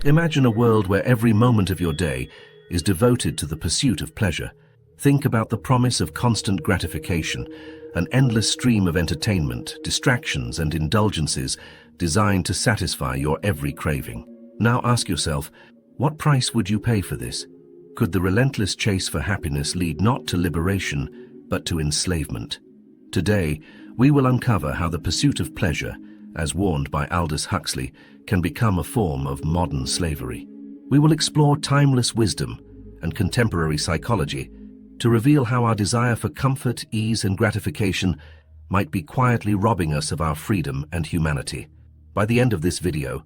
Imagine a world where every moment of your day is devoted to the pursuit of pleasure. Think about the promise of constant gratification, an endless stream of entertainment, distractions, and indulgences designed to satisfy your every craving. Now ask yourself, what price would you pay for this? Could the relentless chase for happiness lead not to liberation, but to enslavement? Today, we will uncover how the pursuit of pleasure, as warned by Aldous Huxley, can become a form of modern slavery. We will explore timeless wisdom and contemporary psychology to reveal how our desire for comfort, ease, and gratification might be quietly robbing us of our freedom and humanity. By the end of this video,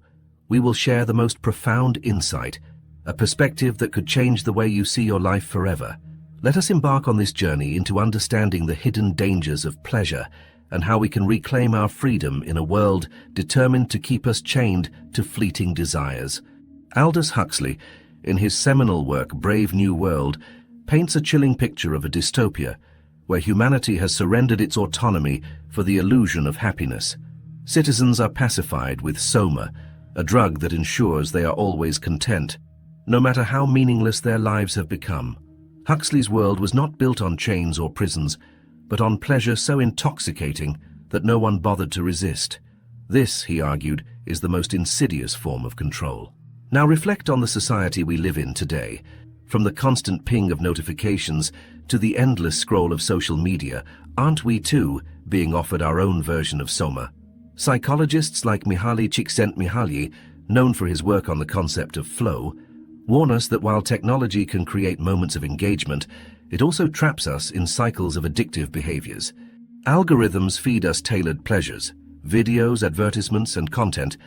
we will share the most profound insight, a perspective that could change the way you see your life forever. Let us embark on this journey into understanding the hidden dangers of pleasure and how we can reclaim our freedom in a world determined to keep us chained to fleeting desires. Aldous Huxley, in his seminal work Brave New World, paints a chilling picture of a dystopia where humanity has surrendered its autonomy for the illusion of happiness. Citizens are pacified with soma, a drug that ensures they are always content, no matter how meaningless their lives have become. Huxley's world was not built on chains or prisons, but on pleasure so intoxicating that no one bothered to resist. This, he argued, is the most insidious form of control. Now reflect on the society we live in today. From the constant ping of notifications to the endless scroll of social media, aren't we too being offered our own version of soma? Psychologists like Mihaly Csikszentmihalyi, known for his work on the concept of flow, warn us that while technology can create moments of engagement, it also traps us in cycles of addictive behaviors. Algorithms feed us tailored pleasures, videos, advertisements, and content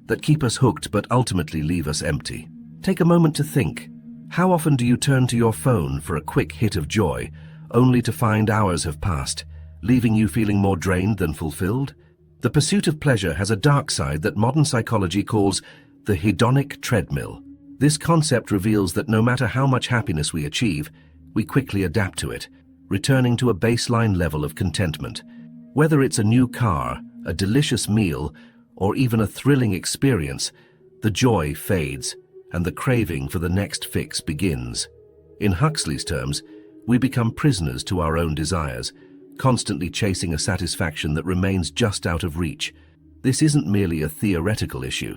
that keep us hooked but ultimately leave us empty. Take a moment to think. How often do you turn to your phone for a quick hit of joy, only to find hours have passed, leaving you feeling more drained than fulfilled? The pursuit of pleasure has a dark side that modern psychology calls the hedonic treadmill. This concept reveals that no matter how much happiness we achieve, we quickly adapt to it, returning to a baseline level of contentment. Whether it's a new car, a delicious meal, or even a thrilling experience, the joy fades, and the craving for the next fix begins. In Huxley's terms, we become prisoners to our own desires, constantly chasing a satisfaction that remains just out of reach. This isn't merely a theoretical issue.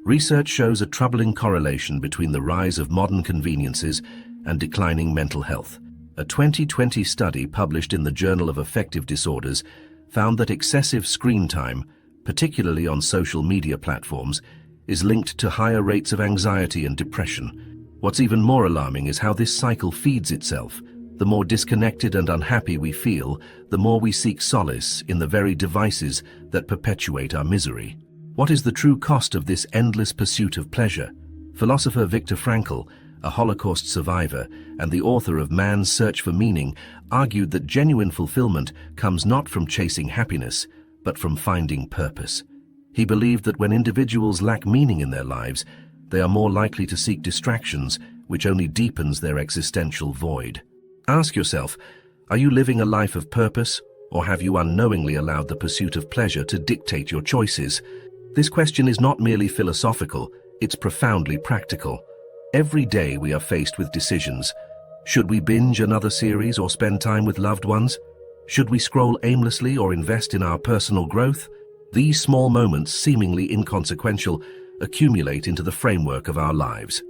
Research shows a troubling correlation between the rise of modern conveniences and declining mental health. A 2020 study published in the Journal of Affective Disorders found that excessive screen time, particularly on social media platforms, is linked to higher rates of anxiety and depression. What's even more alarming is how this cycle feeds itself. The more disconnected and unhappy we feel, the more we seek solace in the very devices that perpetuate our misery. What is the true cost of this endless pursuit of pleasure? Philosopher Viktor Frankl, a Holocaust survivor and the author of Man's Search for Meaning, argued that genuine fulfillment comes not from chasing happiness, but from finding purpose. He believed that when individuals lack meaning in their lives, they are more likely to seek distractions, which only deepens their existential void. Ask yourself, are you living a life of purpose, or have you unknowingly allowed the pursuit of pleasure to dictate your choices? This question is not merely philosophical, it's profoundly practical. Every day we are faced with decisions. Should we binge another series or spend time with loved ones? Should we scroll aimlessly or invest in our personal growth? These small moments, seemingly inconsequential, accumulate into the framework of our lives.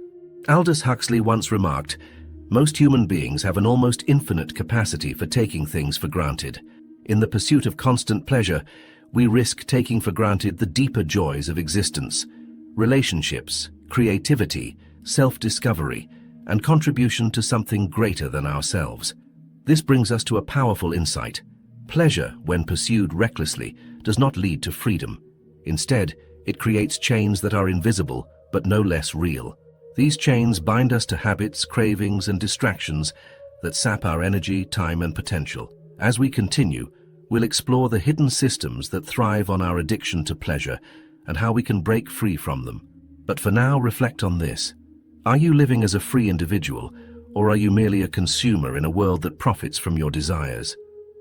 Aldous Huxley once remarked, "Most human beings have an almost infinite capacity for taking things for granted. In the pursuit of constant pleasure, we risk taking for granted the deeper joys of existence, relationships, creativity, self-discovery, and contribution to something greater than ourselves." This brings us to a powerful insight. Pleasure, when pursued recklessly, does not lead to freedom. Instead, it creates chains that are invisible, but no less real. These chains bind us to habits, cravings, and distractions that sap our energy, time, and potential. As we continue, we'll explore the hidden systems that thrive on our addiction to pleasure and how we can break free from them. But for now, reflect on this. Are you living as a free individual, or are you merely a consumer in a world that profits from your desires?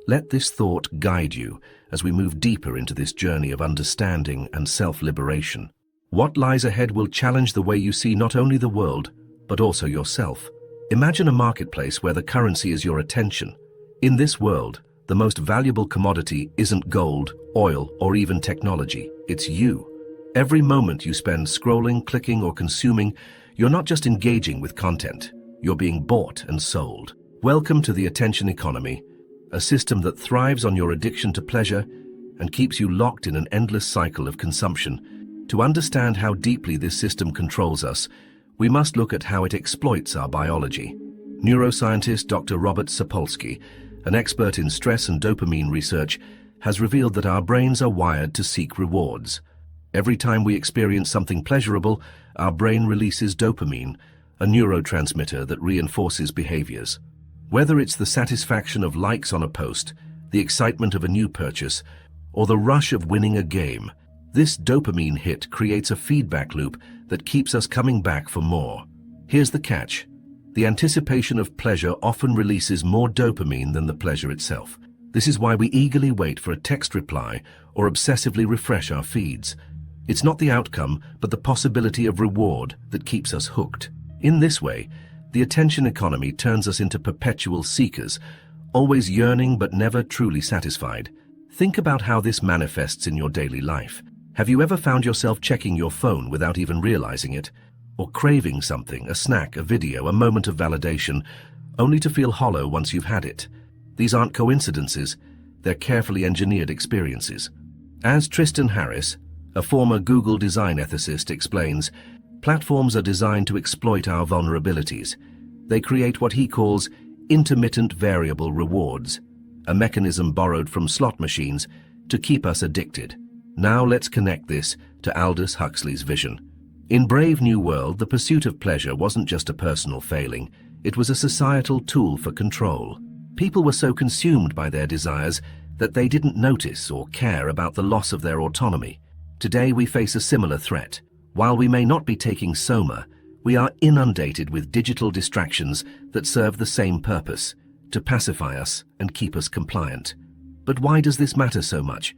Let this thought guide you as we move deeper into this journey of understanding and self-liberation. What lies ahead will challenge the way you see not only the world, but also yourself. Imagine a marketplace where the currency is your attention. In this world, the most valuable commodity isn't gold, oil, or even technology. It's you. Every moment you spend scrolling, clicking, or consuming, you're not just engaging with content. You're being bought and sold. Welcome to the attention economy, a system that thrives on your addiction to pleasure and keeps you locked in an endless cycle of consumption. To understand how deeply this system controls us, we must look at how it exploits our biology. Neuroscientist Dr. Robert Sapolsky, an expert in stress and dopamine research, has revealed that our brains are wired to seek rewards. Every time we experience something pleasurable, our brain releases dopamine, a neurotransmitter that reinforces behaviors. Whether it's the satisfaction of likes on a post, the excitement of a new purchase, or the rush of winning a game, this dopamine hit creates a feedback loop that keeps us coming back for more. Here's the catch. The anticipation of pleasure often releases more dopamine than the pleasure itself. This is why we eagerly wait for a text reply or obsessively refresh our feeds. It's not the outcome, but the possibility of reward that keeps us hooked. In this way, the attention economy turns us into perpetual seekers, always yearning but never truly satisfied. Think about how this manifests in your daily life. Have you ever found yourself checking your phone without even realizing it? Or craving something, a snack, a video, a moment of validation, only to feel hollow once you've had it? These aren't coincidences, they're carefully engineered experiences. As Tristan Harris, a former Google design ethicist, explains, platforms are designed to exploit our vulnerabilities. They create what he calls intermittent variable rewards, a mechanism borrowed from slot machines to keep us addicted. Now let's connect this to Aldous Huxley's vision. In Brave New World, the pursuit of pleasure wasn't just a personal failing, it was a societal tool for control. People were so consumed by their desires that they didn't notice or care about the loss of their autonomy. Today we face a similar threat. While we may not be taking soma, we are inundated with digital distractions that serve the same purpose, to pacify us and keep us compliant. But why does this matter so much?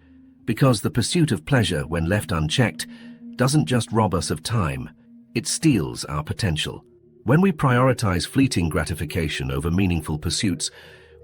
Because the pursuit of pleasure, when left unchecked, doesn't just rob us of time, it steals our potential. When we prioritize fleeting gratification over meaningful pursuits,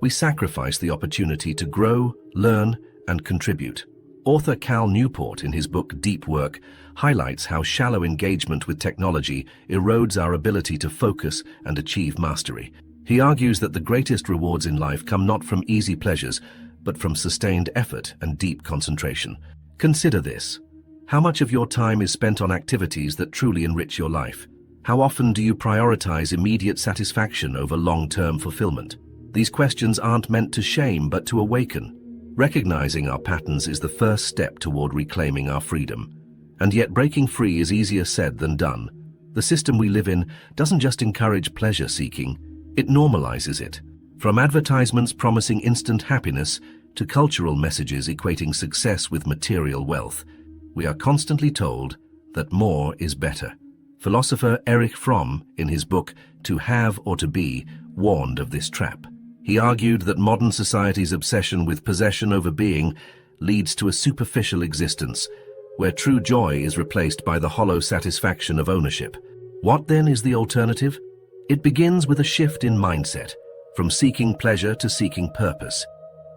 we sacrifice the opportunity to grow, learn, and contribute. Author Cal Newport, in his book Deep Work, highlights how shallow engagement with technology erodes our ability to focus and achieve mastery. He argues that the greatest rewards in life come not from easy pleasures, but from sustained effort and deep concentration. Consider this. How much of your time is spent on activities that truly enrich your life? How often do you prioritize immediate satisfaction over long-term fulfillment? These questions aren't meant to shame, but to awaken. Recognizing our patterns is the first step toward reclaiming our freedom. And yet breaking free is easier said than done. The system we live in doesn't just encourage pleasure-seeking, it normalizes it. From advertisements promising instant happiness to cultural messages equating success with material wealth, we are constantly told that more is better. Philosopher Erich Fromm, in his book To Have or to Be, warned of this trap. He argued that modern society's obsession with possession over being leads to a superficial existence, where true joy is replaced by the hollow satisfaction of ownership. What then is the alternative? It begins with a shift in mindset, from seeking pleasure to seeking purpose.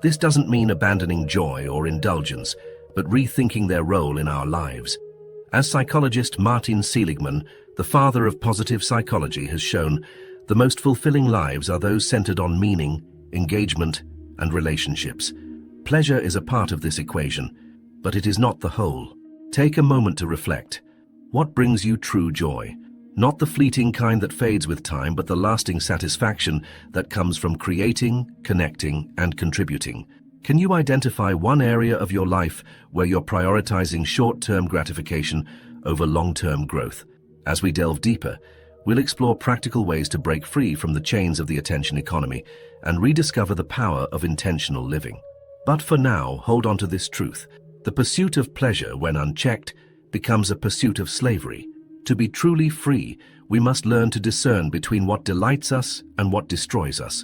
This doesn't mean abandoning joy or indulgence, but rethinking their role in our lives. As psychologist Martin Seligman, the father of positive psychology, has shown, the most fulfilling lives are those centered on meaning, engagement, and relationships. Pleasure is a part of this equation, but it is not the whole. Take a moment to reflect. What brings you true joy? Not the fleeting kind that fades with time, but the lasting satisfaction that comes from creating, connecting, and contributing. Can you identify one area of your life where you're prioritizing short-term gratification over long-term growth? As we delve deeper, we'll explore practical ways to break free from the chains of the attention economy and rediscover the power of intentional living. But for now, hold on to this truth. The pursuit of pleasure, when unchecked, becomes a pursuit of slavery. To be truly free, we must learn to discern between what delights us and what destroys us.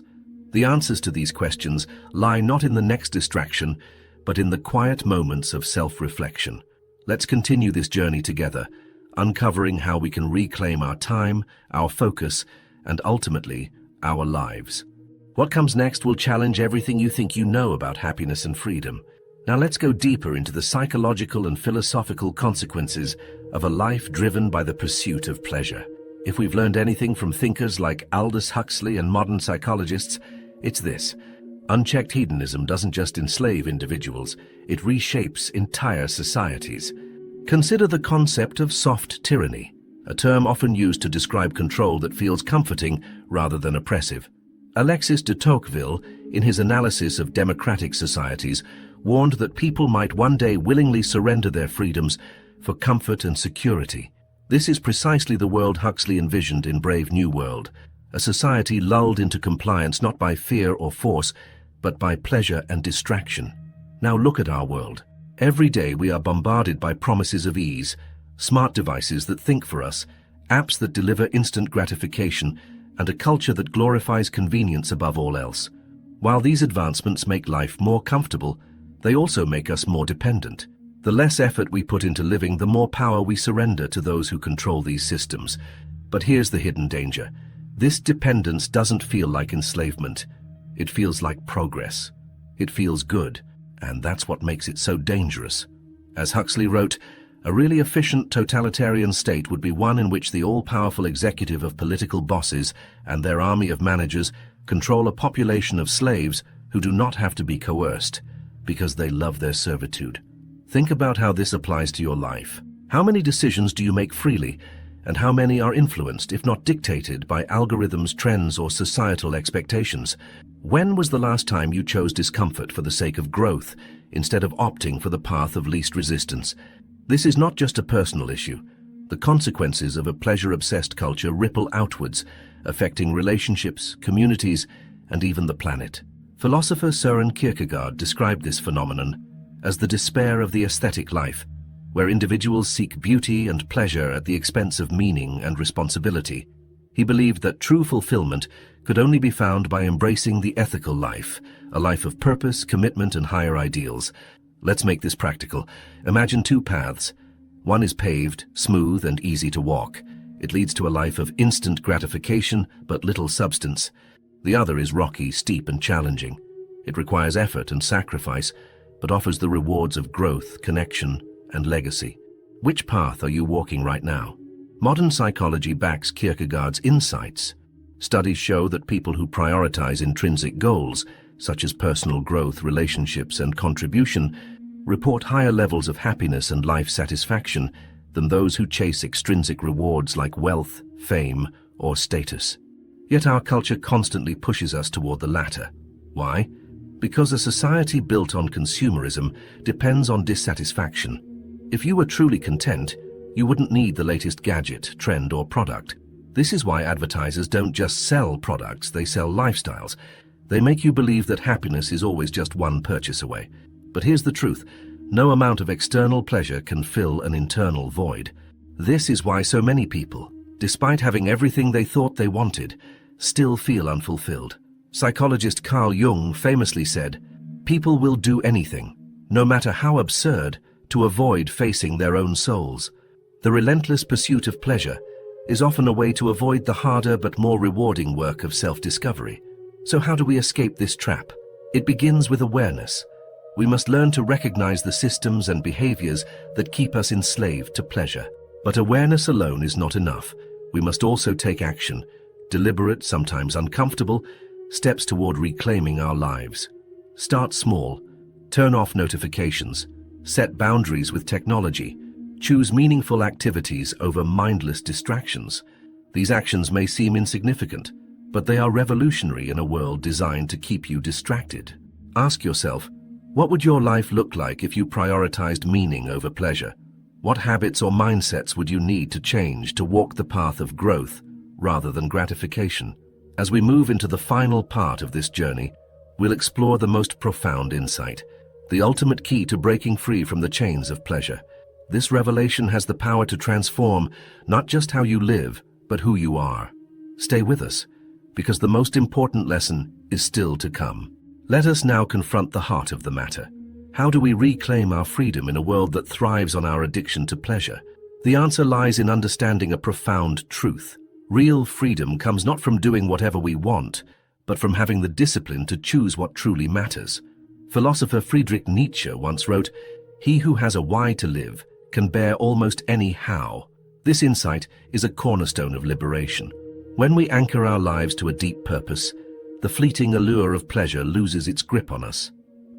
The answers to these questions lie not in the next distraction, but in the quiet moments of self-reflection. Let's continue this journey together, uncovering how we can reclaim our time, our focus, and ultimately, our lives. What comes next will challenge everything you think you know about happiness and freedom. Now let's go deeper into the psychological and philosophical consequences of a life driven by the pursuit of pleasure. If we've learned anything from thinkers like Aldous Huxley and modern psychologists, it's this: unchecked hedonism doesn't just enslave individuals, it reshapes entire societies. Consider the concept of soft tyranny, a term often used to describe control that feels comforting rather than oppressive. Alexis de Tocqueville, in his analysis of democratic societies, warned that people might one day willingly surrender their freedoms for comfort and security. This is precisely the world Huxley envisioned in Brave New World, a society lulled into compliance not by fear or force, but by pleasure and distraction. Now look at our world. Every day we are bombarded by promises of ease, smart devices that think for us, apps that deliver instant gratification, and a culture that glorifies convenience above all else. While these advancements make life more comfortable, they also make us more dependent. The less effort we put into living, the more power we surrender to those who control these systems. But here's the hidden danger. This dependence doesn't feel like enslavement. It feels like progress. It feels good, and that's what makes it so dangerous. As Huxley wrote, a really efficient totalitarian state would be one in which the all-powerful executive of political bosses and their army of managers control a population of slaves who do not have to be coerced because they love their servitude. Think about how this applies to your life. How many decisions do you make freely, and how many are influenced, if not dictated, by algorithms, trends, or societal expectations? When was the last time you chose discomfort for the sake of growth, instead of opting for the path of least resistance? This is not just a personal issue. The consequences of a pleasure-obsessed culture ripple outwards, affecting relationships, communities, and even the planet. Philosopher Søren Kierkegaard described this phenomenon as the despair of the aesthetic life, where individuals seek beauty and pleasure at the expense of meaning and responsibility. He believed that true fulfillment could only be found by embracing the ethical life, a life of purpose, commitment, and higher ideals. Let's make this practical. Imagine two paths. One is paved, smooth, and easy to walk. It leads to a life of instant gratification, but little substance. The other is rocky, steep, and challenging. It requires effort and sacrifice, but offers the rewards of growth, connection, and legacy. Which path are you walking right now? Modern psychology backs Kierkegaard's insights. Studies show that people who prioritize intrinsic goals, such as personal growth, relationships, and contribution, report higher levels of happiness and life satisfaction than those who chase extrinsic rewards like wealth, fame, or status. Yet our culture constantly pushes us toward the latter. Why? Because a society built on consumerism depends on dissatisfaction. If you were truly content, you wouldn't need the latest gadget, trend, or product. This is why advertisers don't just sell products, they sell lifestyles. They make you believe that happiness is always just one purchase away. But here's the truth. No amount of external pleasure can fill an internal void. This is why so many people, despite having everything they thought they wanted, still feel unfulfilled. Psychologist Carl Jung famously said, "People will do anything, no matter how absurd, to avoid facing their own souls." The relentless pursuit of pleasure is often a way to avoid the harder but more rewarding work of self-discovery. So how do we escape this trap? It begins with awareness. We must learn to recognize the systems and behaviors that keep us enslaved to pleasure. But awareness alone is not enough. We must also take action, deliberate, sometimes uncomfortable, steps toward reclaiming our lives. Start small. Turn off notifications. Set boundaries with technology. Choose meaningful activities over mindless distractions. These actions may seem insignificant, but they are revolutionary in a world designed to keep you distracted. Ask yourself, what would your life look like if you prioritized meaning over pleasure? What habits or mindsets would you need to change to walk the path of growth rather than gratification? As we move into the final part of this journey, we'll explore the most profound insight, the ultimate key to breaking free from the chains of pleasure. This revelation has the power to transform not just how you live, but who you are. Stay with us, because the most important lesson is still to come. Let us now confront the heart of the matter. How do we reclaim our freedom in a world that thrives on our addiction to pleasure? The answer lies in understanding a profound truth. Real freedom comes not from doing whatever we want, but from having the discipline to choose what truly matters. Philosopher Friedrich Nietzsche once wrote, "He who has a why to live can bear almost any how." This insight is a cornerstone of liberation. When we anchor our lives to a deep purpose, the fleeting allure of pleasure loses its grip on us.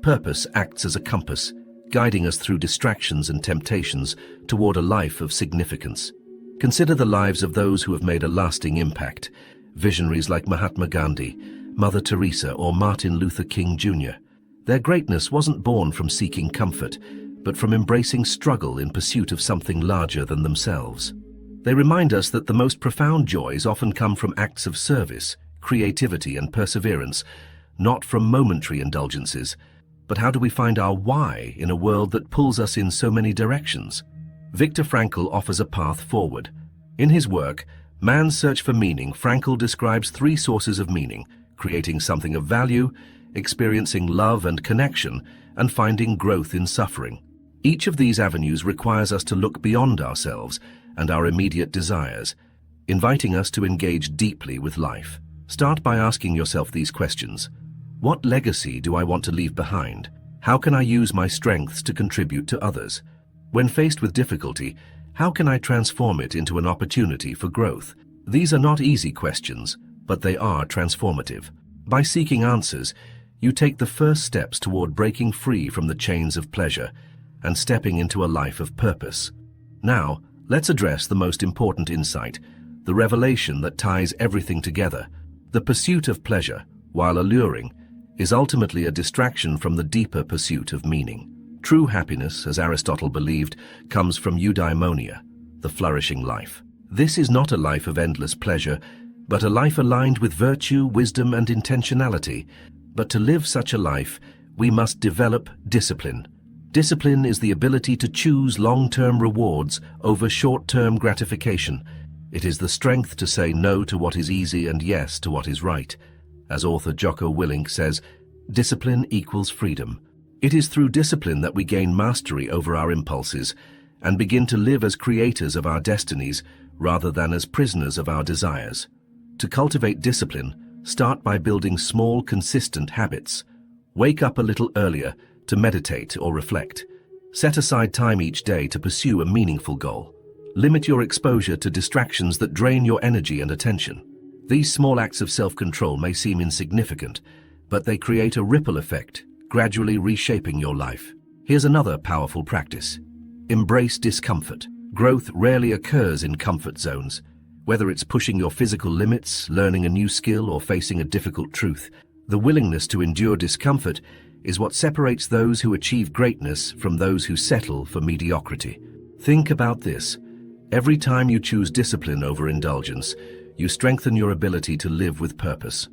Purpose acts as a compass, guiding us through distractions and temptations toward a life of significance. Consider the lives of those who have made a lasting impact, visionaries like Mahatma Gandhi, Mother Teresa, or Martin Luther King Jr. Their greatness wasn't born from seeking comfort, but from embracing struggle in pursuit of something larger than themselves. They remind us that the most profound joys often come from acts of service, creativity, and perseverance, not from momentary indulgences. But how do we find our why in a world that pulls us in so many directions? Viktor Frankl offers a path forward. In his work, Man's Search for Meaning, Frankl describes 3 sources of meaning: creating something of value, experiencing love and connection, and finding growth in suffering. Each of these avenues requires us to look beyond ourselves and our immediate desires, inviting us to engage deeply with life. Start by asking yourself these questions. What legacy do I want to leave behind? How can I use my strengths to contribute to others? When faced with difficulty, how can I transform it into an opportunity for growth? These are not easy questions, but they are transformative. By seeking answers, you take the first steps toward breaking free from the chains of pleasure and stepping into a life of purpose. Now, let's address the most important insight, the revelation that ties everything together. The pursuit of pleasure, while alluring, is ultimately a distraction from the deeper pursuit of meaning. True happiness, as Aristotle believed, comes from eudaimonia, the flourishing life. This is not a life of endless pleasure, but a life aligned with virtue, wisdom, and intentionality. But to live such a life, we must develop discipline. Discipline is the ability to choose long-term rewards over short-term gratification. It is the strength to say no to what is easy and yes to what is right. As author Jocko Willink says, discipline equals freedom. It is through discipline that we gain mastery over our impulses and begin to live as creators of our destinies rather than as prisoners of our desires. To cultivate discipline, start by building small, consistent habits. Wake up a little earlier to meditate or reflect. Set aside time each day to pursue a meaningful goal. Limit your exposure to distractions that drain your energy and attention. These small acts of self-control may seem insignificant, but they create a ripple effect, gradually reshaping your life. Here's another powerful practice. Embrace discomfort. Growth rarely occurs in comfort zones. Whether it's pushing your physical limits, learning a new skill, or facing a difficult truth, the willingness to endure discomfort is what separates those who achieve greatness from those who settle for mediocrity. Think about this. Every time you choose discipline over indulgence, you strengthen your ability to live with purpose.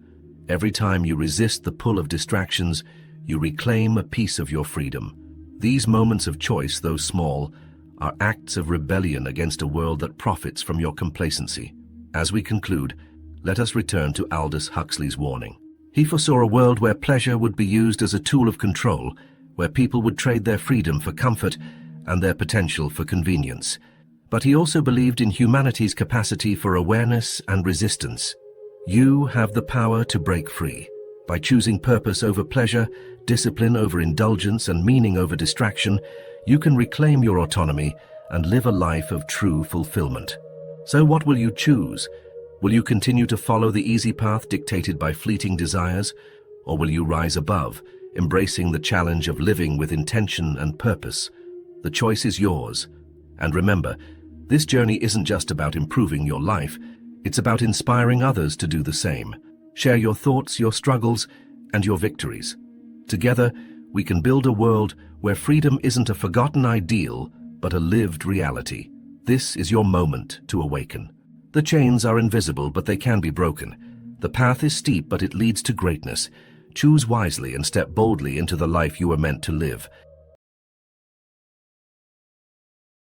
Every time you resist the pull of distractions, you reclaim a piece of your freedom. These moments of choice, though small, are acts of rebellion against a world that profits from your complacency. As we conclude, let us return to Aldous Huxley's warning. He foresaw a world where pleasure would be used as a tool of control, where people would trade their freedom for comfort and their potential for convenience. But he also believed in humanity's capacity for awareness and resistance. You have the power to break free. By choosing purpose over pleasure, discipline over indulgence, and meaning over distraction, you can reclaim your autonomy and live a life of true fulfillment. So what will you choose? Will you continue to follow the easy path dictated by fleeting desires, or will you rise above, embracing the challenge of living with intention and purpose? The choice is yours. And remember, this journey isn't just about improving your life, it's about inspiring others to do the same. Share your thoughts, your struggles, and your victories. Together, we can build a world where freedom isn't a forgotten ideal, but a lived reality. This is your moment to awaken. The chains are invisible, but they can be broken. The path is steep, but it leads to greatness. Choose wisely and step boldly into the life you were meant to live.